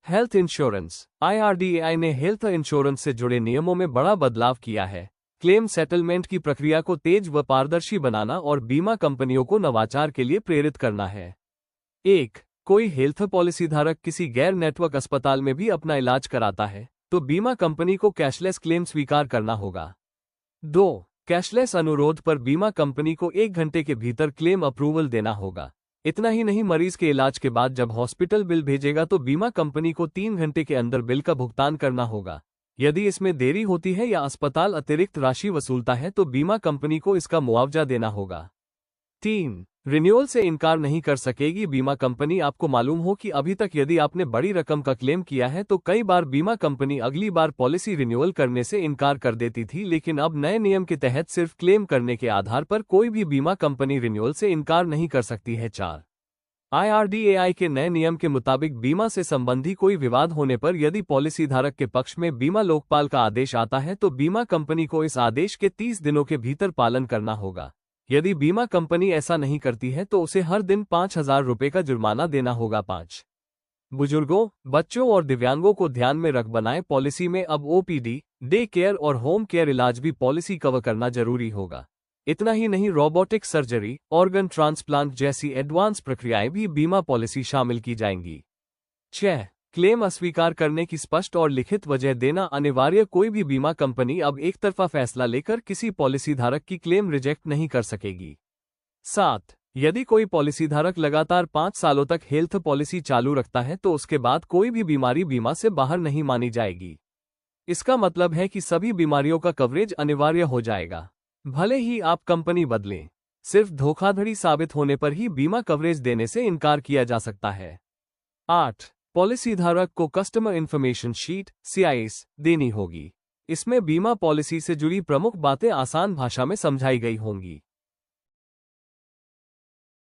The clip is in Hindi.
Health insurance. IRDAI ने हेल्थ इंश्योरेंस से जुड़े नियमों में बड़ा बदलाव किया है। क्लेम सेटलमेंट की प्रक्रिया को तेज व पारदर्शी बनाना और बीमा कंपनियों को नवाचार के लिए प्रेरित करना है। 1. कोई हेल्थ पॉलिसी धारक किसी गैर नेटवर्क अस्पताल में भी अपना इलाज कराता है तो बीमा कंपनी को कैशलेस क्लेम स्वीकार करना होगा। 2. कैशलेस अनुरोध पर बीमा कंपनी को 1 घंटे के भीतर क्लेम अप्रूवल देना होगा। इतना ही नहीं, मरीज के इलाज के बाद जब हॉस्पिटल बिल भेजेगा तो बीमा कंपनी को 3 घंटे के अंदर बिल का भुगतान करना होगा। यदि इसमें देरी होती है या अस्पताल अतिरिक्त राशि वसूलता है तो बीमा कंपनी को इसका मुआवजा देना होगा। 3. रिन्यूअल से इनकार नहीं कर सकेगी बीमा कंपनी। आपको मालूम हो कि अभी तक यदि आपने बड़ी रकम का क्लेम किया है तो कई बार बीमा कंपनी अगली बार पॉलिसी रिन्यूअल करने से इनकार कर देती थी, लेकिन अब नए नियम के तहत सिर्फ क्लेम करने के आधार पर कोई भी बीमा कंपनी रिन्यूअल से इनकार नहीं कर सकती है। 4. IRDAI के नए नियम के मुताबिक बीमा से संबंधी कोई विवाद होने पर यदि पॉलिसी धारक के पक्ष में बीमा लोकपाल का आदेश आता है तो बीमा कंपनी को इस आदेश के 30 दिनों के भीतर पालन करना होगा। यदि बीमा कंपनी ऐसा नहीं करती है तो उसे हर दिन 5,000 रुपये का जुर्माना देना होगा। 5. बुजुर्गों, बच्चों और दिव्यांगों को ध्यान में रख बनाए पॉलिसी में अब OPD, डे केयर और होम केयर इलाज भी पॉलिसी कवर करना जरूरी होगा। इतना ही नहीं, रोबोटिक सर्जरी, ऑर्गन ट्रांसप्लांट जैसी एडवांस प्रक्रियाएं भी बीमा पॉलिसी शामिल की जाएंगी। 6. क्लेम अस्वीकार करने की स्पष्ट और लिखित वजह देना अनिवार्य। कोई भी बीमा कंपनी अब एक तरफा फैसला लेकर किसी पॉलिसी धारक की क्लेम रिजेक्ट नहीं कर सकेगी। 7. यदि कोई पॉलिसी धारक लगातार 5 सालों तक हेल्थ पॉलिसी चालू रखता है तो उसके बाद कोई भी बीमारी बीमा से बाहर नहीं मानी जाएगी। इसका मतलब है कि सभी बीमारियों का कवरेज अनिवार्य हो जाएगा, भले ही आप कंपनी बदलें। सिर्फ धोखाधड़ी साबित होने पर ही बीमा कवरेज देने से इनकार किया जा सकता है। 8. पॉलिसी धारक को कस्टमर इन्फॉर्मेशन शीट CIS देनी होगी। इसमें बीमा पॉलिसी से जुड़ी प्रमुख बातें आसान भाषा में समझाई गई होंगी।